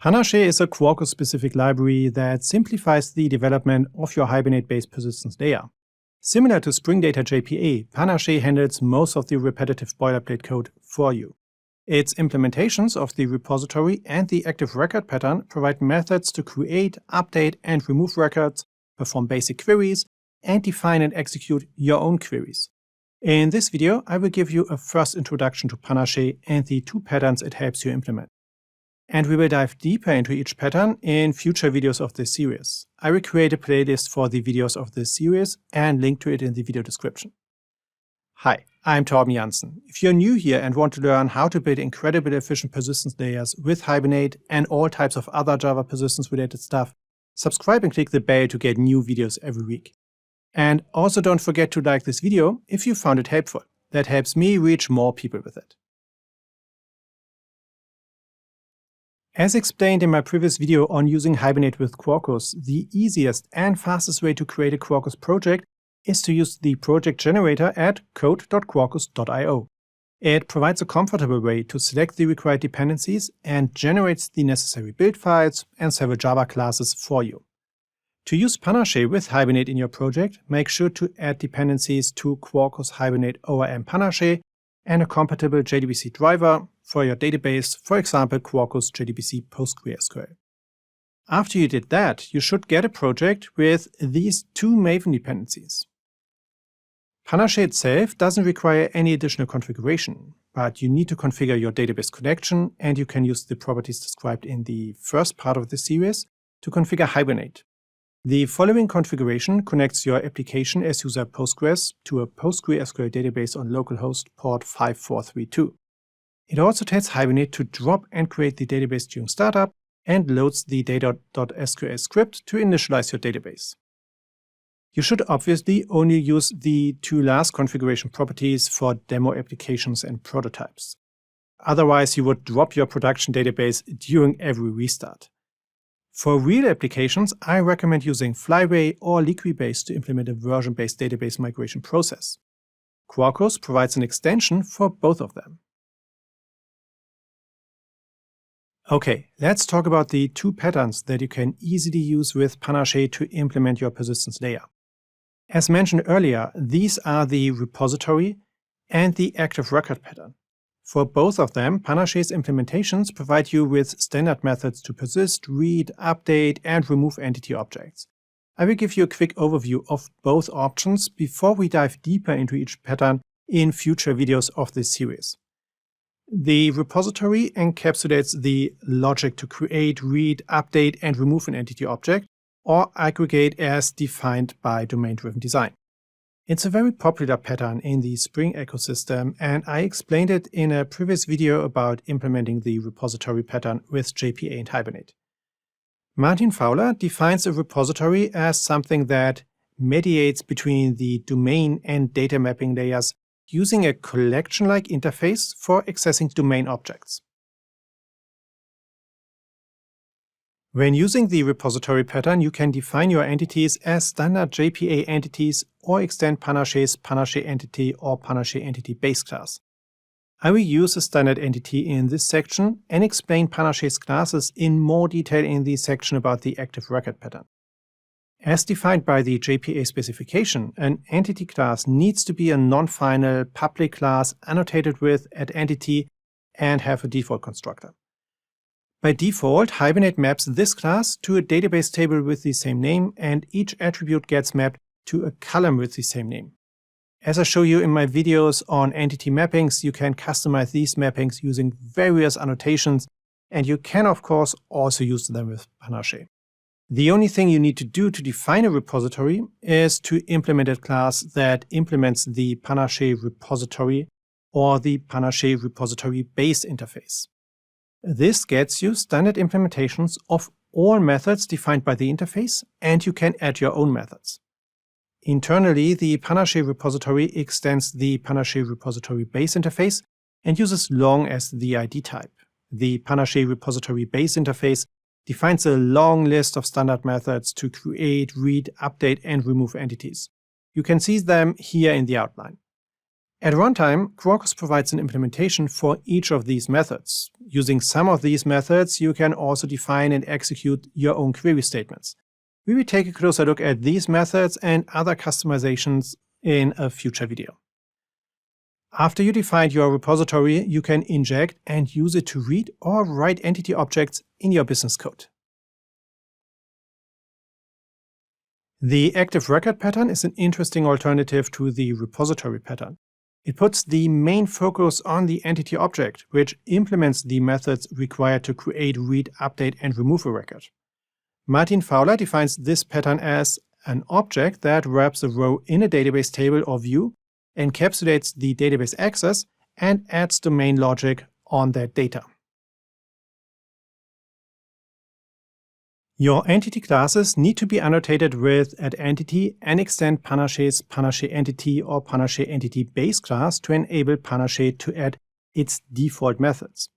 Panache is a Quarkus-specific library that simplifies the development of your Hibernate-based persistence layer. Similar to Spring Data JPA, Panache handles most of the repetitive boilerplate code for you. Its implementations of the repository and the active record pattern provide methods to create, update, and remove records, perform basic queries, and define and execute your own queries. In this video, I will give you a first introduction to Panache and the two patterns it helps you implement. And we will dive deeper into each pattern in future videos of this series. I will create a playlist for the videos of this series and link to it in the video description. Hi, I'm Torben Jansen. If you're new here and want to learn how to build incredibly efficient persistence layers with Hibernate and all types of other Java persistence-related stuff, subscribe and click the bell to get new videos every week. And also don't forget to like this video if you found it helpful. That helps me reach more people with it. As explained in my previous video on using Hibernate with Quarkus, the easiest and fastest way to create a Quarkus project is to use the project generator at code.quarkus.io. It provides a comfortable way to select the required dependencies and generates the necessary build files and several Java classes for you. To use Panache with Hibernate in your project, make sure to add dependencies to Quarkus Hibernate ORM Panache and a compatible JDBC driver for your database, for example Quarkus JDBC PostgreSQL. After you did that, you should get a project with these two Maven dependencies. Panache itself doesn't require any additional configuration, but you need to configure your database connection, and you can use the properties described in the first part of the series to configure Hibernate. The following configuration connects your application as user Postgres to a PostgreSQL database on localhost port 5432. It also tells Hibernate to drop and create the database during startup and loads the data.sql script to initialize your database. You should obviously only use the two last configuration properties for demo applications and prototypes. Otherwise, you would drop your production database during every restart. For real applications, I recommend using Flyway or Liquibase to implement a version-based database migration process. Quarkus provides an extension for both of them. Okay, let's talk about the two patterns that you can easily use with Panache to implement your persistence layer. As mentioned earlier, these are the repository and the active record pattern. For both of them, Panache's implementations provide you with standard methods to persist, read, update, and remove entity objects. I will give you a quick overview of both options before we dive deeper into each pattern in future videos of this series. The repository encapsulates the logic to create, read, update, and remove an entity object, or aggregate as defined by domain-driven design. It's a very popular pattern in the Spring ecosystem, and I explained it in a previous video about implementing the repository pattern with JPA and Hibernate. Martin Fowler defines a repository as something that mediates between the domain and data mapping layers using a collection-like interface for accessing domain objects. When using the repository pattern, you can define your entities as standard JPA entities or extend Panache's Panache entity or Panache entity base class. I will use a standard entity in this section and explain Panache's classes in more detail in the section about the active record pattern. As defined by the JPA specification, an entity class needs to be a non-final public class annotated with @entity and have a default constructor. By default, Hibernate maps this class to a database table with the same name, and each attribute gets mapped to a column with the same name. As I show you in my videos on entity mappings, you can customize these mappings using various annotations, and you can of course also use them with Panache. The only thing you need to do to define a repository is to implement a class that implements the Panache repository or the Panache repository base interface. This gets you standard implementations of all methods defined by the interface, and you can add your own methods. Internally, the Panache repository extends the Panache repository base interface and uses long as the ID type. The Panache repository base interface defines a long list of standard methods to create, read, update, and remove entities. You can see them here in the outline. At runtime, Quarkus provides an implementation for each of these methods. Using some of these methods, you can also define and execute your own query statements. We will take a closer look at these methods and other customizations in a future video. After you defined your repository, you can inject and use it to read or write entity objects in your business code. The active record pattern is an interesting alternative to the repository pattern. It puts the main focus on the entity object, which implements the methods required to create, read, update, and remove a record. Martin Fowler defines this pattern as an object that wraps a row in a database table or view, encapsulates the database access, and adds domain logic on that data. Your entity classes need to be annotated with @entity and extend Panache's Panache_entity or Panache_entity base class to enable Panache to add its default methods.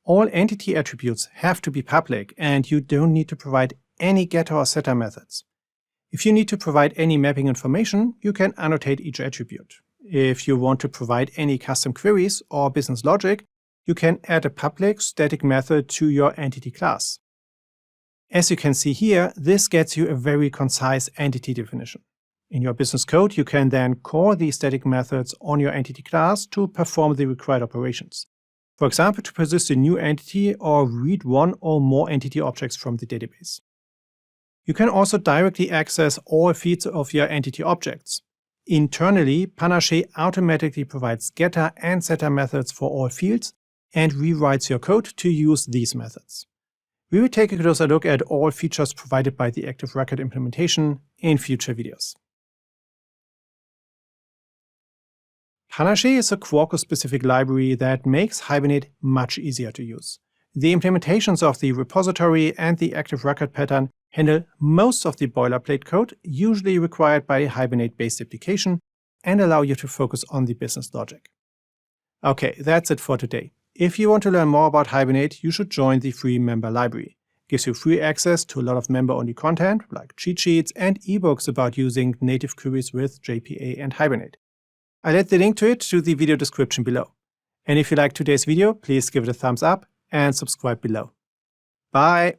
All entity attributes have to be public, and you don't need to provide any getter or setter methods. If you need to provide any mapping information, you can annotate each attribute. If you want to provide any custom queries or business logic, you can add a public static method to your entity class. As you can see here, this gets you a very concise entity definition. In your business code, you can then call these static methods on your entity class to perform the required operations. For example, to persist a new entity or read one or more entity objects from the database. You can also directly access all fields of your entity objects. Internally, Panache automatically provides getter and setter methods for all fields and rewrites your code to use these methods. We will take a closer look at all features provided by the Active Record implementation in future videos. Panache is a Quarkus-specific library that makes Hibernate much easier to use. The implementations of the repository and the Active Record pattern handle most of the boilerplate code usually required by a Hibernate-based application and allow you to focus on the business logic. Okay, that's it for today. If you want to learn more about Hibernate, you should join the free member library. It gives you free access to a lot of member-only content like cheat sheets and ebooks about using native queries with JPA and Hibernate. I'll add the link to it to the video description below. And if you liked today's video, please give it a thumbs up and subscribe below. Bye!